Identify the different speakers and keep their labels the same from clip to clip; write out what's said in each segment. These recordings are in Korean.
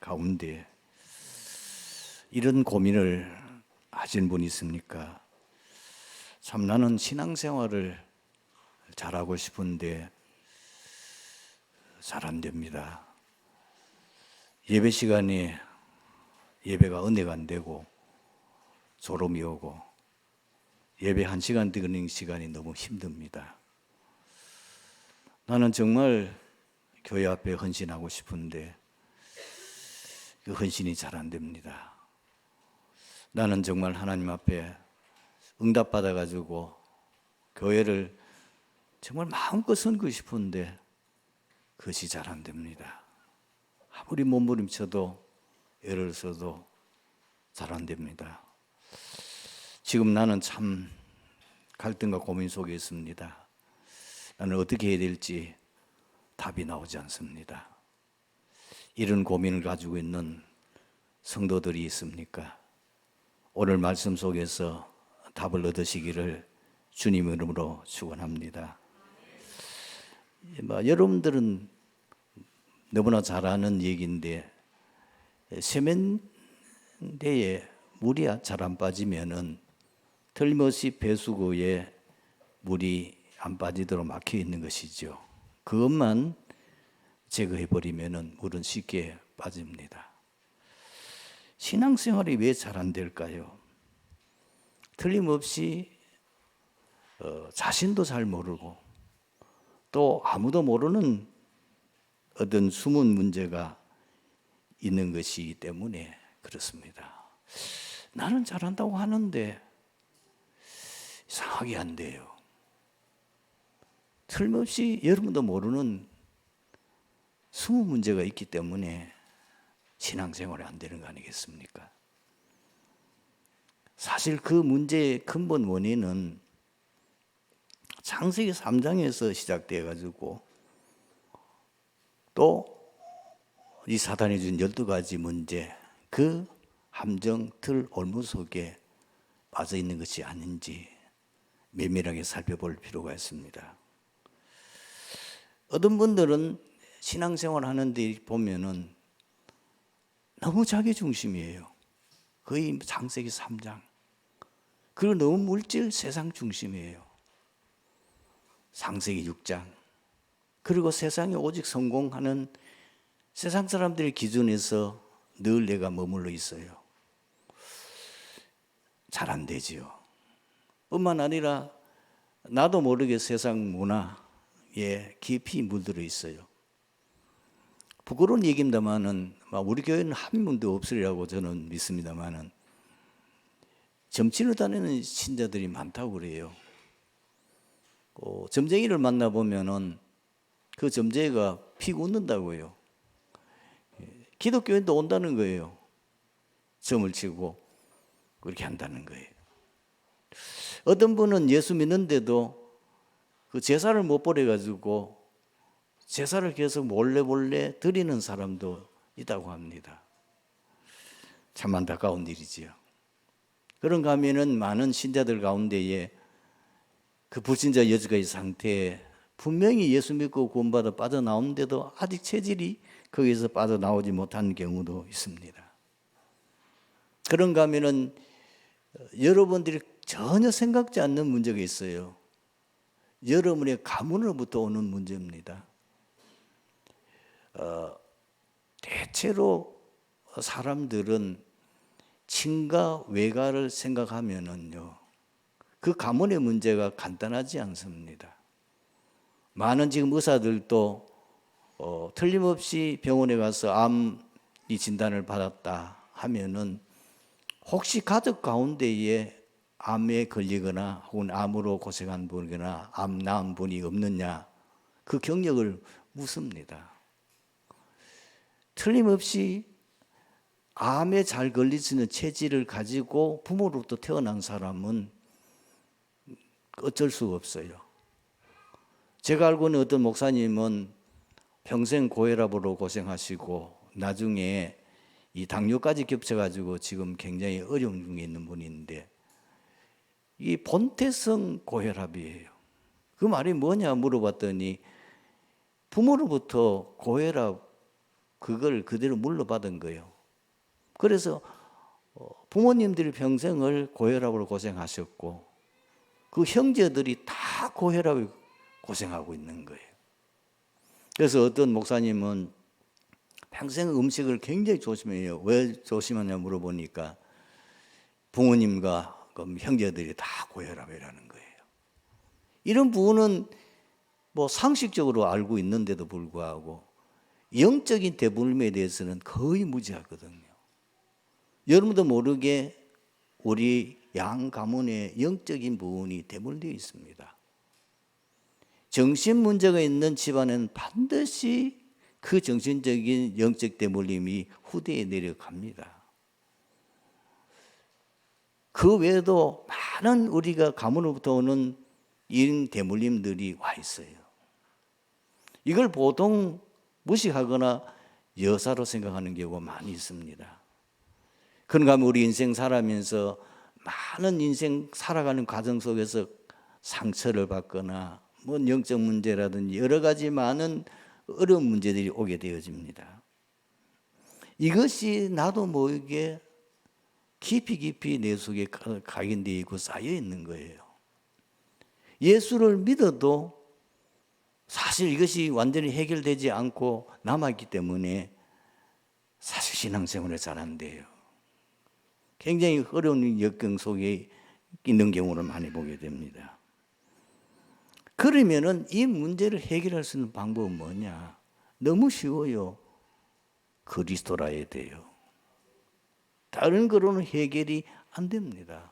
Speaker 1: 가운데 이런 고민을 하신 분이 있습니까? 참 나는 신앙생활을 잘하고 싶은데 잘 안 됩니다. 예배 시간에 예배가 은혜가 안 되고 졸음이 오고 예배 1시간 드리는 시간이 너무 힘듭니다. 나는 정말 교회 앞에 헌신하고 싶은데 그 헌신이 잘 안 됩니다. 나는 정말 하나님 앞에 응답받아가지고 교회를 정말 마음껏 섬기고 싶은데 그것이 잘 안 됩니다. 아무리 몸부림쳐도 애를 써도 잘 안 됩니다. 지금 나는 참 갈등과 고민 속에 있습니다. 나는 어떻게 해야 될지 답이 나오지 않습니다. 이런 고민을 가지고 있는 성도들이 있습니까? 오늘 말씀 속에서 답을 얻으시기를 주님 이름으로 축원합니다. 여러분들은 너무나 잘 아는 얘기인데 세면대에 물이 잘 안 빠지면은 틀림없이 배수구에 물이 안 빠지도록 막혀 있는 것이죠. 그것만 제거해 버리면은 물은 쉽게 빠집니다. 신앙생활이 왜 잘 안 될까요? 틀림없이 자신도 잘 모르고 또 아무도 모르는 어떤 숨은 문제가 있는 것이기 때문에 그렇습니다. 나는 잘한다고 하는데 이상하게 안 돼요. 틀림없이 여러분도 모르는 숨은 문제가 있기 때문에 신앙생활이 안 되는 거 아니겠습니까? 사실 그 문제의 근본 원인은 창세기 3장에서 시작되어 가지고 또 이 사단이 준 12가지 문제, 그 함정, 틀, 올무 속에 빠져 있는 것이 아닌지 면밀하게 살펴볼 필요가 있습니다. 어떤 분들은 신앙생활 하는데 보면은 너무 자기 중심이에요. 거의 창세기 3장. 그리고 너무 물질 세상 중심이에요. 창세기 6장. 그리고 세상에 오직 성공하는 세상 사람들의 기준에서 늘 내가 머물러 있어요. 잘 안 되지요. 뿐만 아니라 나도 모르게 세상 문화에 깊이 물들어 있어요. 부끄러운 얘기입니다만은 우리 교회는 한 분도 없으리라고 저는 믿습니다만은 점치러 다니는 신자들이 많다고 그래요. 점쟁이를 만나 보면은 그 점쟁이가 피 웃는다고요. 기독교인도 온다는 거예요. 점을 치고 그렇게 한다는 거예요. 어떤 분은 예수 믿는데도 그 제사를 못 버려가지고 제사를 계속 몰래 드리는 사람도 있다고 합니다. 참 안타까운 일이지요. 그런가 하면은 많은 신자들 가운데에 그 불신자 여지가의 상태에 분명히 예수 믿고 구원받아 빠져나오는데도 아직 체질이 거기서 빠져나오지 못하는 경우도 있습니다. 그런가 하면은 여러분들이 전혀 생각지 않는 문제가 있어요. 여러분의 가문으로부터 오는 문제입니다. 대체로 사람들은 친가 외가를 생각하면은요, 그 가문의 문제가 간단하지 않습니다. 많은 지금 의사들도 틀림없이 병원에 가서 암이 진단을 받았다 하면은 혹시 가족 가운데에 암에 걸리거나 혹은 암으로 고생한 분이거나 암 낳은 분이 없느냐 그 경력을 묻습니다. 틀림없이 암에 잘 걸릴 수 있는 체질을 가지고 부모로부터 태어난 사람은 어쩔 수가 없어요. 제가 알고 있는 어떤 목사님은 평생 고혈압으로 고생하시고 나중에 이 당뇨까지 겹쳐가지고 지금 굉장히 어려움 중에 있는 분인데 이 본태성 고혈압이에요. 그 말이 뭐냐 물어봤더니 부모로부터 고혈압 그걸 그대로 물려받은 거예요. 그래서 부모님들이 평생을 고혈압으로 고생하셨고 그 형제들이 다 고혈압을 고생하고 있는 거예요. 그래서 어떤 목사님은 평생 음식을 굉장히 조심해요. 왜 조심하냐 물어보니까 부모님과 형제들이 다 고혈압이라는 거예요. 이런 부분은 뭐 상식적으로 알고 있는데도 불구하고 영적인 대물림에 대해서는 거의 무지하거든요. 여러분도 모르게 우리 양 가문에 영적인 부분이 대물되어 있습니다. 정신 문제가 있는 집안에는 반드시 그 정신적인 영적 대물림이 후대에 내려갑니다. 그 외에도 많은 우리가 가문으로부터 오는 이런 대물림들이 와 있어요. 이걸 보통 무시하거나 여사로 생각하는 경우가 많이 있습니다. 그런가 하면 우리 인생 살아가면서 많은 인생 살아가는 과정 속에서 상처를 받거나 뭐 영적 문제라든지 여러 가지 많은 어려운 문제들이 오게 되어집니다. 이것이 나도 모르게 깊이 내 속에 각인되어 있고 쌓여 있는 거예요. 예수를 믿어도 사실 이것이 완전히 해결되지 않고 남아있기 때문에 사실 신앙생활을 잘 안 돼요. 굉장히 어려운 역경 속에 있는 경우를 많이 보게 됩니다. 그러면은 이 문제를 해결할 수 있는 방법은 뭐냐? 너무 쉬워요. 그리스도라야 돼요. 다른 거로는 해결이 안 됩니다.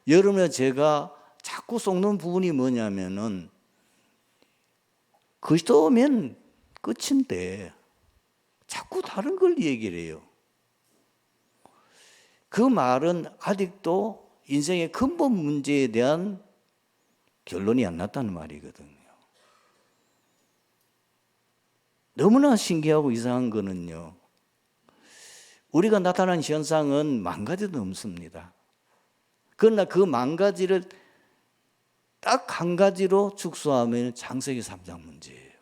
Speaker 1: 여러분과 제가 자꾸 속는 부분이 뭐냐면은 그리스도면 끝인데 자꾸 다른 걸 얘기를 해요. 그 말은 아직도 인생의 근본 문제에 대한 결론이 안 났다는 말이거든요. 너무나 신기하고 이상한 거는요. 우리가 나타난 현상은 10,000가지도 넘습니다. 그러나 그 10,000가지를 딱 한 가지로 축소하면 창세기 3장 문제예요.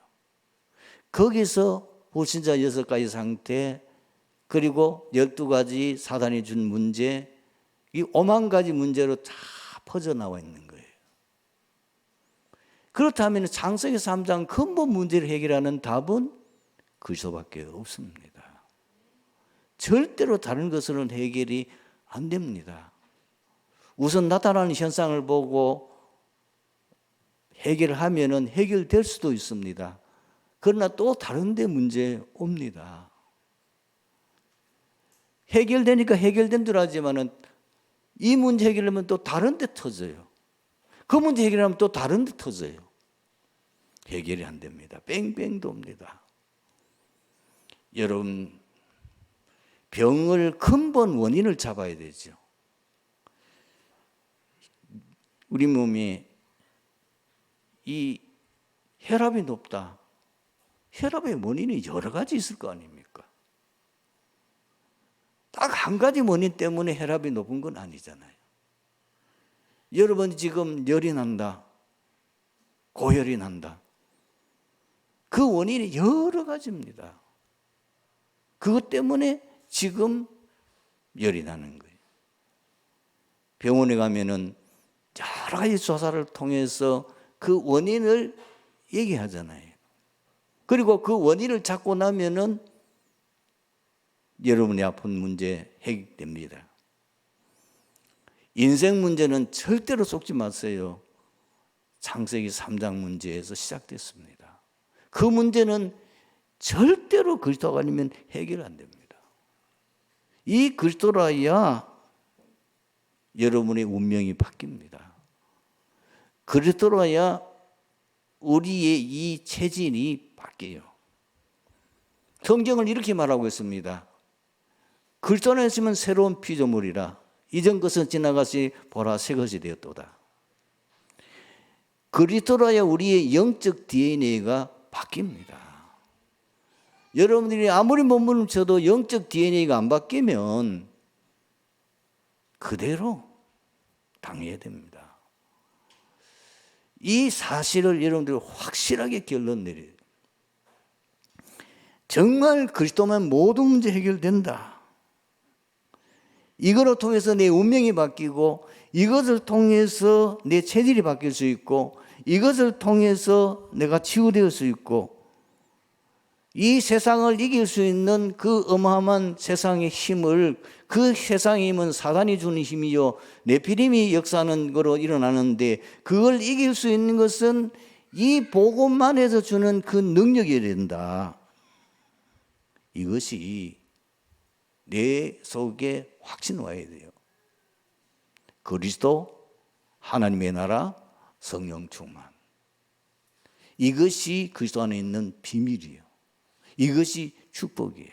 Speaker 1: 거기서 불신자 6가지 상태 그리고 12가지 사단이 준 문제 이 50,000가지 문제로 다 퍼져나와 있는 거예요. 그렇다면 창세기 3장 근본 문제를 해결하는 답은 그리스도밖에 없습니다. 절대로 다른 것으로는 해결이 안 됩니다. 우선 나타나는 현상을 보고 해결하면은 해결될 수도 있습니다. 그러나 또 다른 데 문제 옵니다. 해결되니까 해결된 줄 알지만은 이 문제 해결하면 또 다른 데 터져요. 그 문제 해결하면 또 다른 데 터져요. 해결이 안 됩니다. 뺑뺑 돕니다. 여러분, 병을 근본 원인을 잡아야 되죠. 우리 몸에 이 혈압이 높다. 혈압의 원인이 여러 가지 있을 거 아닙니까? 딱 한 가지 원인 때문에 혈압이 높은 건 아니잖아요. 여러분 지금 열이 난다. 고열이 난다. 그 원인이 여러 가지입니다. 그것 때문에 지금 열이 나는 거예요. 병원에 가면은 여러 가지 조사를 통해서 그 원인을 얘기하잖아요. 그리고 그 원인을 찾고 나면은 여러분이 아픈 문제 해결됩니다. 인생 문제는 절대로 속지 마세요. 창세기 3장 문제에서 시작됐습니다. 그 문제는 절대로 그리스도가 아니면 해결 안 됩니다. 이 그리스도라야 여러분의 운명이 바뀝니다. 그리스도라야 우리의 이 체질이 바뀌어요. 성경을 이렇게 말하고 있습니다. 그리스도 안에 있으면 새로운 피조물이라 이전 것은 지나가시 보라 새 것이 되었도다. 그리스도라야 우리의 영적 DNA가 바뀝니다. 여러분들이 아무리 몸부림쳐도 영적 DNA가 안 바뀌면 그대로 당해야 됩니다. 이 사실을 여러분들이 확실하게 결론 내려요. 정말 그리스도만 모든 문제 해결된다. 이거를 통해서 내 운명이 바뀌고, 이것을 통해서 내 체질이 바뀔 수 있고, 이것을 통해서 내가 치유될 수 있고, 이 세상을 이길 수 있는 그 어마어마한 세상의 힘을, 그 세상의 힘은 사단이 주는 힘이요 네피림이 역사하는 거로 일어나는데, 그걸 이길 수 있는 것은 이 복음만 해서 주는 그 능력이 된다. 이것이 내 속에 확신 와야 돼요. 그리스도, 하나님의 나라, 성령 충만. 이것이 그리스도 안에 있는 비밀이에요. 이것이 축복이에요.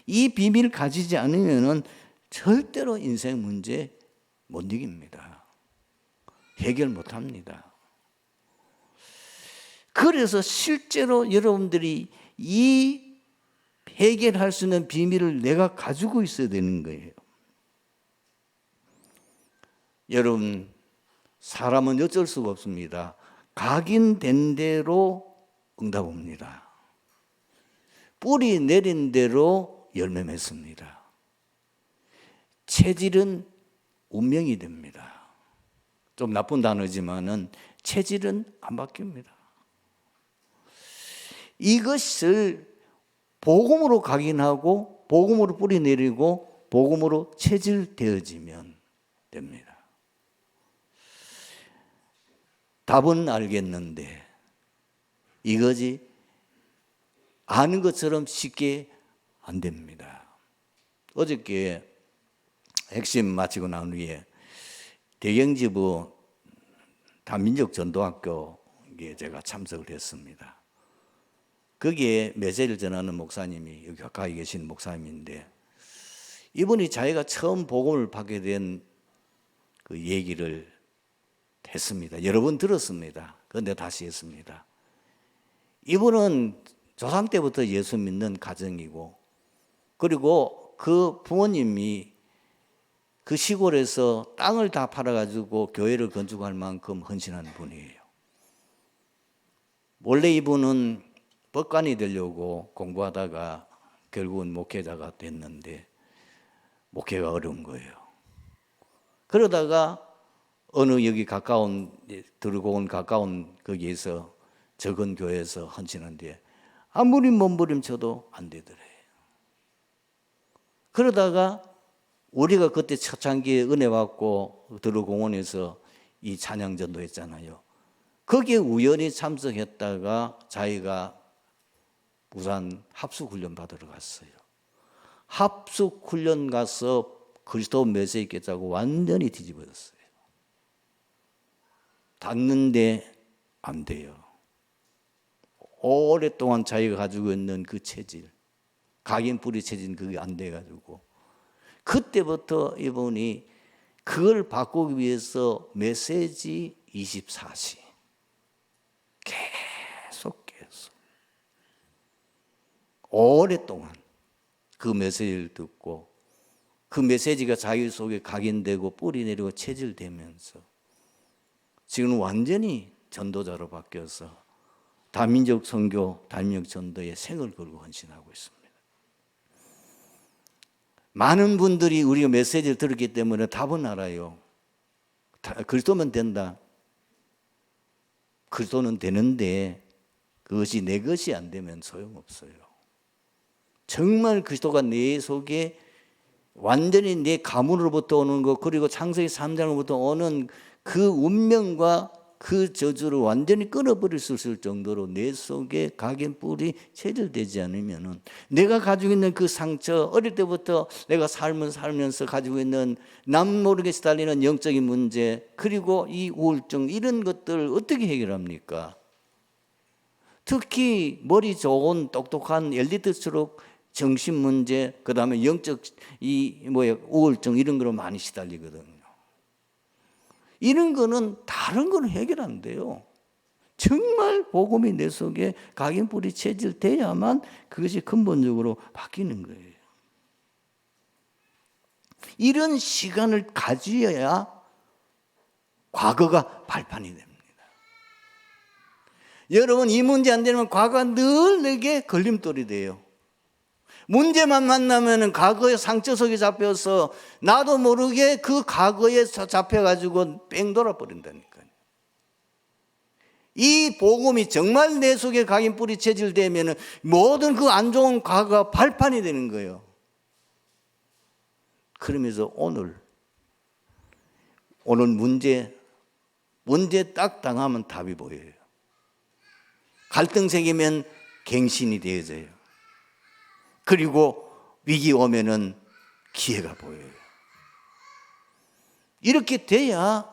Speaker 1: 이 비밀을 가지지 않으면 절대로 인생 문제 못 이깁니다. 해결 못 합니다. 그래서 실제로 여러분들이 이 해결할 수 있는 비밀을 내가 가지고 있어야 되는 거예요. 여러분, 사람은 어쩔 수가 없습니다. 각인된 대로 응답 옵니다. 뿌리 내린 대로 열매 맺습니다. 체질은 운명이 됩니다. 좀 나쁜 단어지만은 체질은 안 바뀝니다. 이것을 복음으로 각인하고 복음으로 뿌리 내리고 복음으로 체질되어지면 됩니다. 답은 알겠는데 이것이 아는 것처럼 쉽게 안 됩니다. 어저께 핵심 마치고 난 후에 대경지부 다민족 전도학교에 제가 참석을 했습니다. 거기에 메시지를 전하는 목사님이 여기 가까이 계신 목사님인데, 이분이 자기가 처음 복음을 받게 된 그 얘기를 했습니다. 여러 번 들었습니다. 그런데 다시 했습니다. 이분은 조상 때부터 예수 믿는 가정이고, 그리고 그 부모님이 그 시골에서 땅을 다 팔아가지고 교회를 건축할 만큼 헌신한 분이에요. 원래 이분은 법관이 되려고 공부하다가 결국은 목회자가 됐는데 목회가 어려운 거예요. 그러다가 어느 여기 가까운, 들어온 가까운 거기에서 적은 교회에서 헌신한데 아무리 몸부림쳐도 안 되더래요. 그러다가 우리가 그때 초창기에 은혜 받고 들어공원에서 이 찬양 전도했잖아요. 거기에 우연히 참석했다가 자기가 부산 합숙훈련 받으러 갔어요. 합숙훈련 가서 그리스도 메시지 있겠다고 완전히 뒤집어졌어요. 닿는데 안 돼요. 오랫동안 자기가 가지고 있는 그 체질, 각인 뿌리 체질은 그게 안 돼가지고 그때부터 이분이 그걸 바꾸기 위해서 메시지 24시 계속 오랫동안 그 메시지를 듣고 그 메시지가 자기 속에 각인되고 뿌리 내리고 체질되면서 지금 완전히 전도자로 바뀌어서 다민족 선교, 다민족 전도에 생을 걸고 헌신하고 있습니다. 많은 분들이 우리가 메시지를 들었기 때문에 답은 알아요. 그리스도면 된다. 그리스도는 되는데 그것이 내 것이 안 되면 소용없어요. 정말 그리스도가 내 속에 완전히 내 가문으로부터 오는 것, 그리고 창세기 3장으로부터 오는 그 운명과 그 저주를 완전히 끊어버릴 수 있을 정도로 내 속에 각인 뿌리 체질되지 않으면 내가 가지고 있는 그 상처, 어릴 때부터 내가 삶을 살면서 가지고 있는 남 모르게 시달리는 영적인 문제, 그리고 이 우울증, 이런 것들을 어떻게 해결합니까? 특히 머리 좋은 똑똑한 엘리트일수록 정신 문제, 그 다음에 영적 우울증 이런 거로 많이 시달리거든요. 이런 거는 다른 건 해결 안 돼요. 정말 복음이 내 속에 각인 뿌리 체질돼야만 그것이 근본적으로 바뀌는 거예요. 이런 시간을 가져야 과거가 발판이 됩니다. 여러분, 이 문제 안 되면 과거가 늘 내게 걸림돌이 돼요. 문제만 만나면 과거의 상처 속에 잡혀서 나도 모르게 그 과거에 잡혀가지고 뺑 돌아버린다니까요. 이 복음이 정말 내 속에 각인 뿌리 체질되면 모든 그 안 좋은 과거가 발판이 되는 거예요. 그러면서 오늘 문제 딱 당하면 답이 보여요. 갈등 생기면 갱신이 되어져요. 그리고 위기 오면은 기회가 보여요. 이렇게 돼야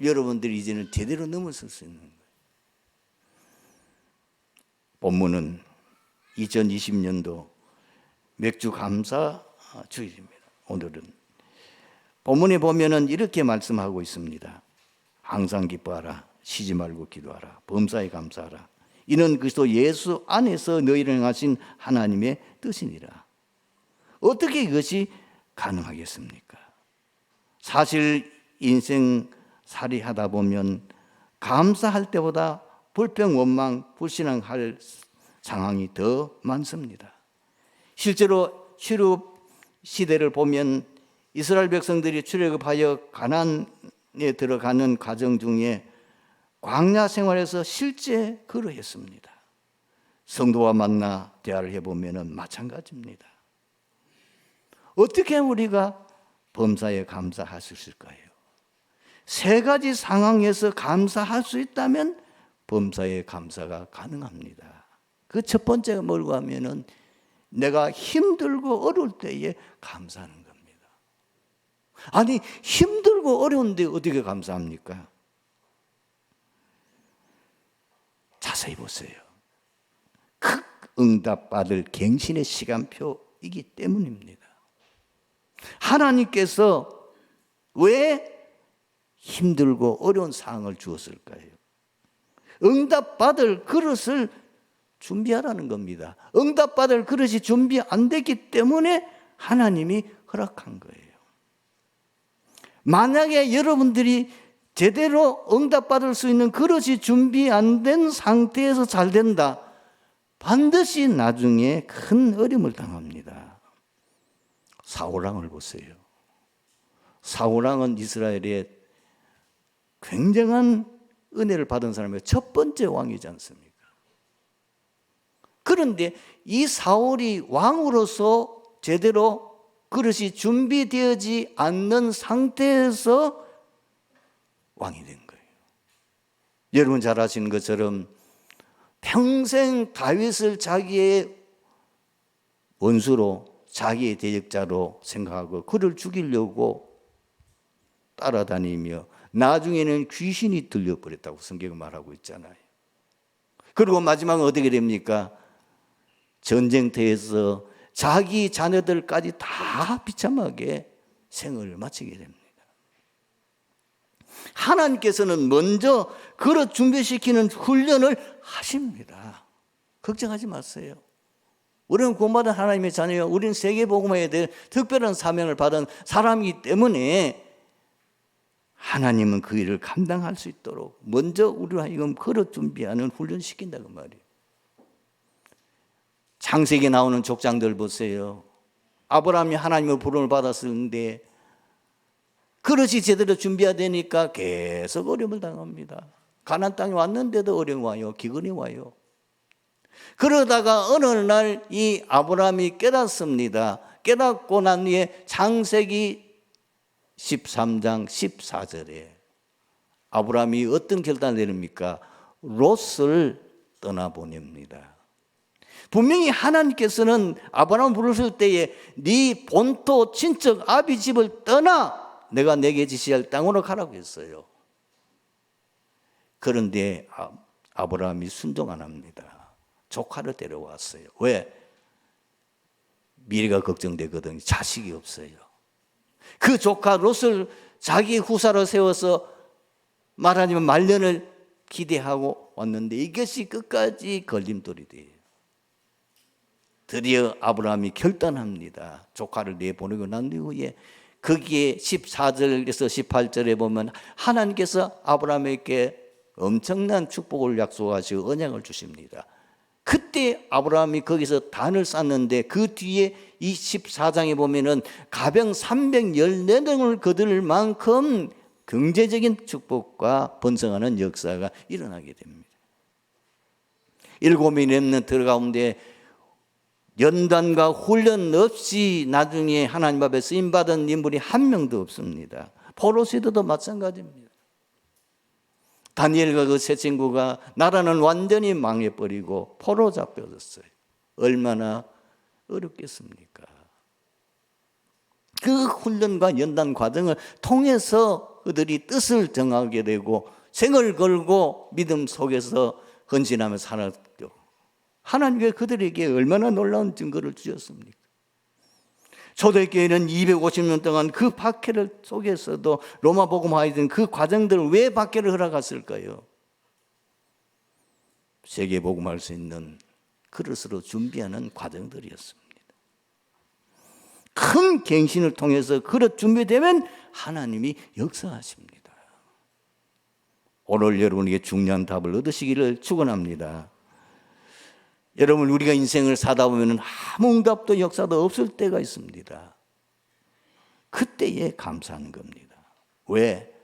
Speaker 1: 여러분들이 이제는 제대로 넘어설 수 있는 거예요. 본문은 2020년도 맥주 감사 주일입니다. 오늘은 본문에 보면은 이렇게 말씀하고 있습니다. 항상 기뻐하라, 쉬지 말고 기도하라, 범사에 감사하라. 이는 그리스도 예수 안에서 너희를 행하신 하나님의 뜻이니라. 어떻게 이것이 가능하겠습니까? 사실 인생살이 하다 보면 감사할 때보다 불평, 원망, 불신앙할 상황이 더 많습니다. 실제로 출애굽 시대를 보면 이스라엘 백성들이 출애굽하여 가나안에 들어가는 과정 중에 광야 생활에서 실제 그러했습니다. 성도와 만나 대화를 해보면 마찬가지입니다. 어떻게 우리가 범사에 감사할 수 있을까요? 세 가지 상황에서 감사할 수 있다면 범사에 감사가 가능합니다. 그 첫 번째가 뭘고 하면은 내가 힘들고 어려울 때에 감사하는 겁니다. 아니, 힘들고 어려운데 어떻게 감사합니까? 자세히 보세요. 그 응답받을 갱신의 시간표이기 때문입니다. 하나님께서 왜 힘들고 어려운 상황을 주었을까요? 응답받을 그릇을 준비하라는 겁니다. 응답받을 그릇이 준비 안 됐기 때문에 하나님이 허락한 거예요. 만약에 여러분들이 제대로 응답받을 수 있는 그릇이 준비 안 된 상태에서 잘 된다, 반드시 나중에 큰 어려움을 당합니다. 사울왕을 보세요. 사울왕은 이스라엘의 굉장한 은혜를 받은 사람의 첫 번째 왕이지 않습니까? 그런데 이 사울이 왕으로서 제대로 그릇이 준비되어지 않는 상태에서 왕이 된 거예요. 여러분 잘 아시는 것처럼 평생 다윗을 자기의 원수로, 자기의 대적자로 생각하고 그를 죽이려고 따라다니며 나중에는 귀신이 들려버렸다고 성경은 말하고 있잖아요. 그리고 마지막은 어떻게 됩니까? 전쟁터에서 자기 자녀들까지 다 비참하게 생을 마치게 됩니다. 하나님께서는 먼저 그릇 준비시키는 훈련을 하십니다. 걱정하지 마세요. 우리는 구원받은 하나님의 자녀요, 우리는 세계복음화에 대해 특별한 사명을 받은 사람이기 때문에 하나님은 그 일을 감당할 수 있도록 먼저 우리로 하여금 그릇 준비하는 훈련시킨다고 말이에요. 창세기에 나오는 족장들 보세요. 아브라함이 하나님의 부름을 받았었는데 그릇이 제대로 준비해야 되니까 계속 어려움을 당합니다. 가나안 땅에 왔는데도 어려움이 와요. 기근이 와요. 그러다가 어느 날 이 아브라함이 깨닫습니다. 깨닫고 난 후에 창세기 13장 14절에 아브라함이 어떤 결단을 내립니까? 롯을 떠나보냅니다. 분명히 하나님께서는 아브라함을 부르실 때에 네 본토 친척 아비 집을 떠나 내가 내게 지시할 땅으로 가라고 했어요. 그런데 아브라함이 순종 안 합니다. 조카를 데려왔어요. 왜? 미래가 걱정되거든요. 자식이 없어요. 그 조카 롯을 자기 후사로 세워서 말하자면 말년을 기대하고 왔는데 이것이 끝까지 걸림돌이 돼요. 드디어 아브라함이 결단합니다. 조카를 내보내고 난 후에 거기에 14절에서 18절에 보면 하나님께서 아브라함에게 엄청난 축복을 약속하시고 언약을 주십니다. 그때 아브라함이 거기서 단을 쌓는데 그 뒤에 이 14장에 보면은 가병 314명을 거둘 만큼 경제적인 축복과 번성하는 역사가 일어나게 됩니다. 7명의 렘넌트 가운데 연단과 훈련 없이 나중에 하나님 앞에 쓰임받은 인물이 한 명도 없습니다. 포로시도도 마찬가지입니다. 다니엘과 그 세 친구가 나라는 완전히 망해버리고 포로 잡혀졌어요. 얼마나 어렵겠습니까? 그 훈련과 연단 과정을 통해서 그들이 뜻을 정하게 되고 생을 걸고 믿음 속에서 헌신하며 살았죠. 하나님께 그들에게 얼마나 놀라운 증거를 주셨습니까? 초대교회는 250년 동안 그 박해를 속에서도 로마 복음화이든 그 과정들을 왜 박해를 허락했을까요? 세계 복음할 수 있는 그릇으로 준비하는 과정들이었습니다. 큰 갱신을 통해서 그릇 준비되면 하나님이 역사하십니다. 오늘 여러분에게 중요한 답을 얻으시기를 축원합니다. 여러분, 우리가 인생을 사다 보면 아무 응답도 역사도 없을 때가 있습니다. 그때에 감사하는 겁니다. 왜?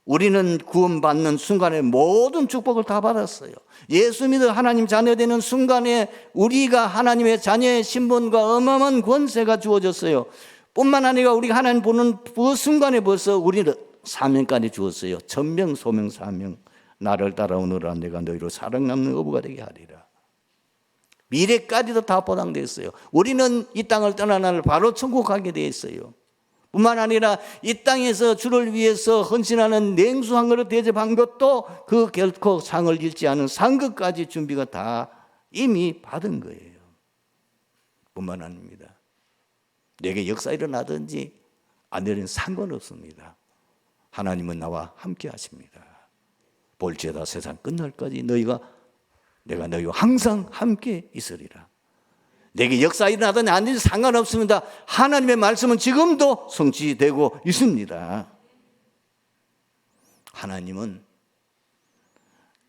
Speaker 1: 우리는 구원받는 순간에 모든 축복을 다 받았어요. 예수 믿어 하나님 자녀 되는 순간에 우리가 하나님의 자녀의 신분과 어마어마한 권세가 주어졌어요. 뿐만 아니라 우리가 하나님 보는 그 순간에 벌써 우리는 사명까지 주었어요. 천명 소명 사명. 나를 따라오너라 내가 너희로 사랑 남는 어부가 되게 하리라. 미래까지도 다 보장되어 있어요. 우리는 이 땅을 떠난 날 바로 천국 가게 되어 있어요. 뿐만 아니라 이 땅에서 주를 위해서 헌신하는 냉수 한 그릇 대접한 것도 그 결코 상을 잃지 않은 상급까지 준비가 다 이미 받은 거예요. 뿐만 아닙니다. 내게 역사 일어나든지 안 일어나든 상관없습니다. 하나님은 나와 함께 하십니다. 볼지어다 세상 끝날까지 내가 너희와 항상 함께 있으리라. 내게 역사 일어나든 안 일어나든 상관없습니다. 하나님의 말씀은 지금도 성취되고 있습니다. 하나님은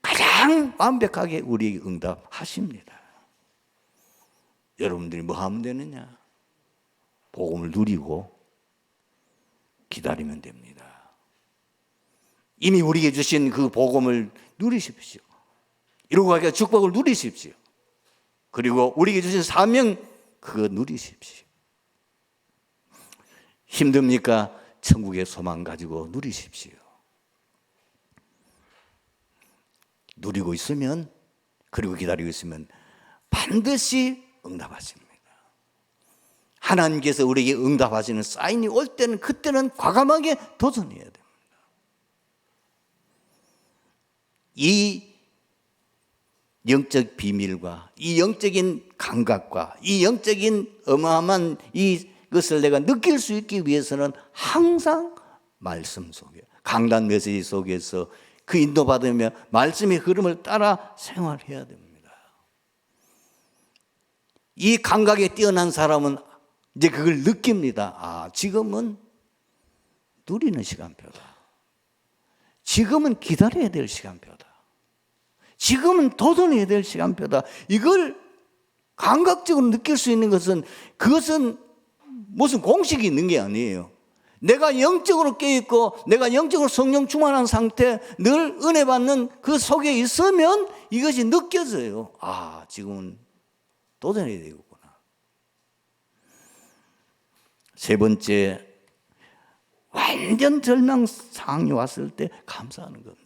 Speaker 1: 가장 완벽하게 우리에게 응답하십니다. 여러분들이 뭐 하면 되느냐? 복음을 누리고 기다리면 됩니다. 이미 우리에게 주신 그 복음을 누리십시오. 이러고 가니까 축복을 누리십시오. 그리고 우리에게 주신 사명 그거 누리십시오. 힘듭니까? 천국의 소망 가지고 누리십시오. 누리고 있으면, 그리고 기다리고 있으면 반드시 응답하십니다. 하나님께서 우리에게 응답하시는 사인이 올 때는 그때는 과감하게 도전해야 됩니다. 이 영적 비밀과 이 영적인 감각과 이 영적인 어마어마한 이것을 내가 느낄 수 있기 위해서는 항상 말씀 속에, 강단 메시지 속에서 그 인도받으며 말씀의 흐름을 따라 생활해야 됩니다. 이 감각에 뛰어난 사람은 이제 그걸 느낍니다. 아, 지금은 누리는 시간표다. 지금은 기다려야 될 시간표다. 지금은 도전해야 될 시간표다. 이걸 감각적으로 느낄 수 있는 것은, 그것은 무슨 공식이 있는 게 아니에요. 내가 영적으로 깨어있고 내가 영적으로 성령 충만한 상태, 늘 은혜 받는 그 속에 있으면 이것이 느껴져요. 아, 지금은 도전해야 되겠구나. 세 번째, 완전 절망 상황이 왔을 때 감사하는 겁니다.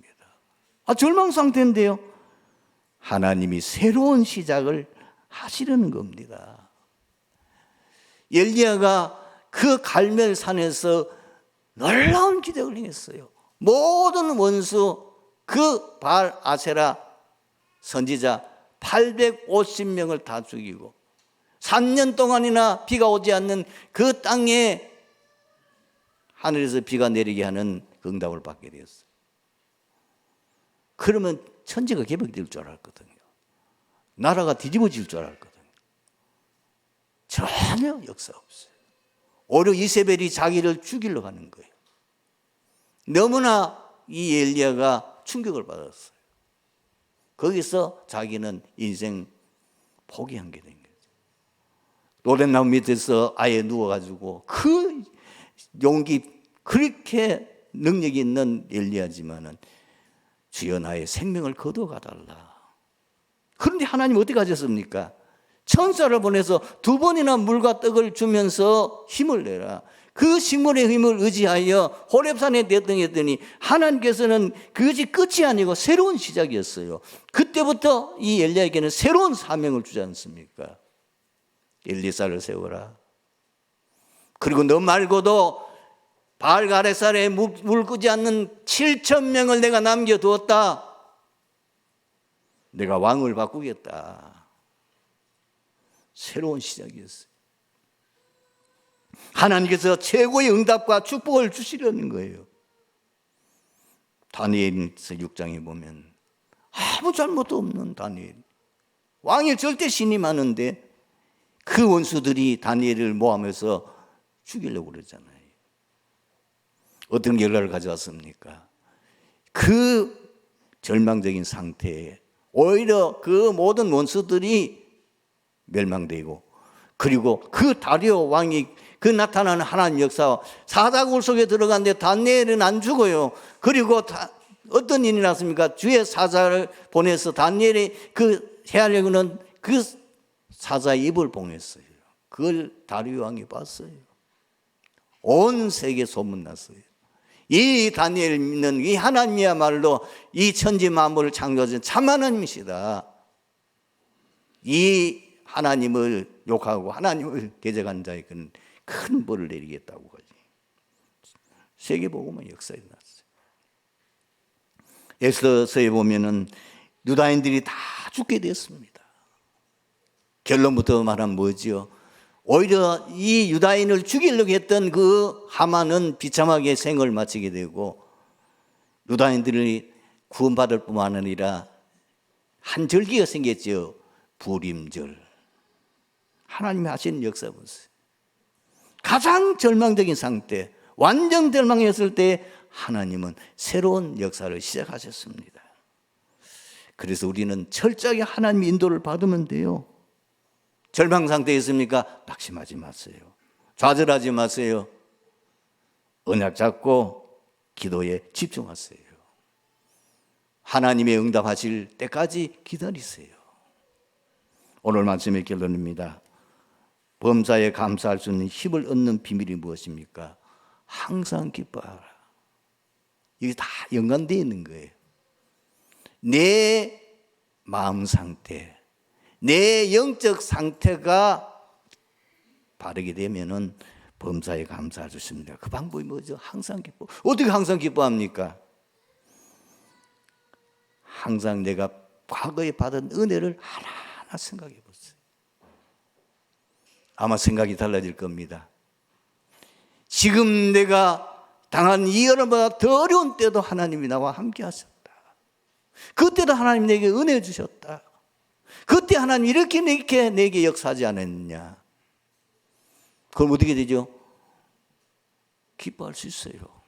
Speaker 1: 아, 절망 상태인데요, 하나님이 새로운 시작을 하시려는 겁니다. 엘리야가 그 갈멜산에서 놀라운 기적을 행했어요. 모든 원수, 그 바알 아세라 선지자 850명을 다 죽이고 3년 동안이나 비가 오지 않는 그 땅에 하늘에서 비가 내리게 하는 응답을 받게 되었어요. 그러면 천지가 개벽될 줄 알았거든요. 나라가 뒤집어질 줄 알았거든요. 전혀 역사 없어요. 오히려 이세벨이 자기를 죽이려고 하는 거예요. 너무나 이 엘리야가 충격을 받았어요. 거기서 자기는 인생 포기한 게 된 거죠. 노랫나무 밑에서 아예 누워가지고 그 용기, 그렇게 능력이 있는 엘리야지만은 주여 나의 생명을 거둬가달라. 그런데 하나님 어떻게 하셨습니까? 천사를 보내서 2번이나 물과 떡을 주면서 힘을 내라. 그 식물의 힘을 의지하여 호렙산에 대등했더니 하나님께서는 그것이 끝이 아니고 새로운 시작이었어요. 그때부터 이 엘리야에게는 새로운 사명을 주지 않습니까? 엘리사를 세워라. 그리고 너 말고도 바알 가레살에 물 끄지 않는 7,000명을 내가 남겨두었다. 내가 왕을 바꾸겠다. 새로운 시작이었어요. 하나님께서 최고의 응답과 축복을 주시려는 거예요. 다니엘서 6장에 보면 아무 잘못도 없는 다니엘, 왕의 절대 신임하는데 그 원수들이 다니엘을 모함해서 죽이려고 그러잖아요. 어떤 결과를 가져왔습니까? 그 절망적인 상태에 오히려 그 모든 원수들이 멸망되고, 그리고 그 다리오 왕이 그 나타나는 하나님 역사와 사자굴 속에 들어갔는데 다니엘은 안 죽어요. 그리고 어떤 일이 났습니까? 주의 사자를 보내서 다니엘이 그 헤아려고는 그 사자의 입을 봉했어요. 그걸 다리오 왕이 봤어요. 온 세계 소문났어요. 이 다니엘 믿는 이 하나님이야말로 이 천지 만물을 창조하신 참 하나님이시다. 이 하나님을 욕하고 하나님을 대적한 자에게는 큰 벌을 내리겠다고 하지. 세계복음은 역사에 났어요. 에스더서에 보면은 유다인들이 다 죽게 됐습니다. 결론부터 말하면 뭐지요? 오히려 이 유다인을 죽이려고 했던 그 하만은 비참하게 생을 마치게 되고, 유다인들이 구원받을 뿐만 아니라 한 절기가 생겼죠. 부림절. 하나님이 하시는 역사 보세요. 가장 절망적인 상태, 완전 절망했을 때 하나님은 새로운 역사를 시작하셨습니다. 그래서 우리는 철저하게 하나님의 인도를 받으면 돼요. 절망 상태에 있습니까? 낙심하지 마세요. 좌절하지 마세요. 언약 잡고 기도에 집중하세요. 하나님의 응답하실 때까지 기다리세요. 오늘 말씀의 결론입니다. 범사에 감사할 수 있는 힘을 얻는 비밀이 무엇입니까? 항상 기뻐하라. 이게 다 연관되어 있는 거예요. 내 마음 상태, 내 영적 상태가 바르게 되면은 범사에 감사할 수 있습니다. 그 방법이 뭐죠? 항상 기뻐. 어떻게 항상 기뻐합니까? 항상 내가 과거에 받은 은혜를 하나하나 생각해 보세요. 아마 생각이 달라질 겁니다. 지금 내가 당한 이 여러분보다 더 어려운 때도 하나님이 나와 함께 하셨다. 그때도 하나님 내게 은혜 주셨다. 그때 하나님 이렇게 내게 역사하지 않았느냐. 그럼 어떻게 되죠? 기뻐할 수 있어요.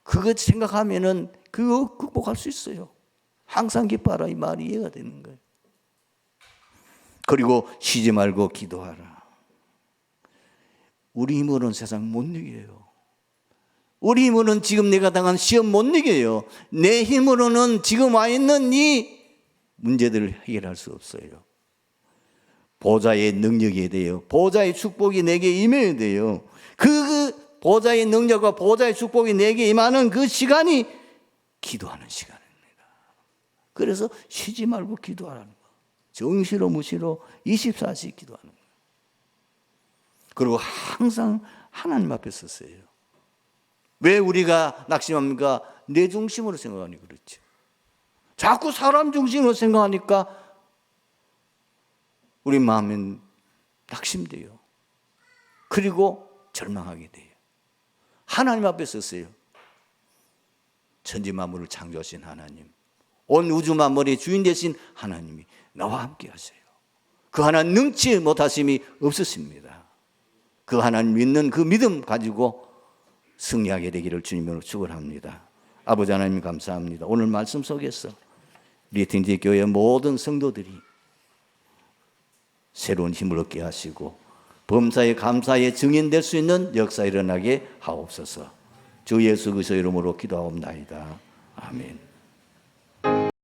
Speaker 1: 그것 생각하면은 그거 극복할 수 있어요. 항상 기뻐하라 이 말이 이해가 되는 거예요. 그리고 쉬지 말고 기도하라. 우리 힘으로는 세상 못 이겨요. 우리 힘으로는 지금 내가 당한 시험 못 이겨요. 내 힘으로는 지금 와 있는 이 문제들을 해결할 수 없어요. 보좌의 능력이 돼요. 보좌의 축복이 내게 임해야 돼요. 그 보좌의 능력과 보좌의 축복이 내게 임하는 그 시간이 기도하는 시간입니다. 그래서 쉬지 말고 기도하라는 거. 정시로 무시로 24시간 기도하는 거예요. 그리고 항상 하나님 앞에 섰어요. 왜 우리가 낙심합니까? 내 중심으로 생각하니 그렇지. 자꾸 사람 중심으로 생각하니까 우리 마음은 낙심돼요. 그리고 절망하게 돼요. 하나님 앞에 섰어요. 천지 만물을 창조하신 하나님, 온 우주 만물의 주인 되신 하나님이 나와 함께 하세요. 그 하나님 능치 못하심이 없으십니다. 그 하나님 믿는 그 믿음 가지고 승리하게 되기를 주님으로 축원합니다. 아버지 하나님 감사합니다. 오늘 말씀 속에서 리팅지 교회 모든 성도들이 새로운 힘을 얻게 하시고 범사에 감사의 증인될 수 있는 역사 일어나게 하옵소서. 주 예수 그리스도 이름으로 기도하옵나이다. 아멘.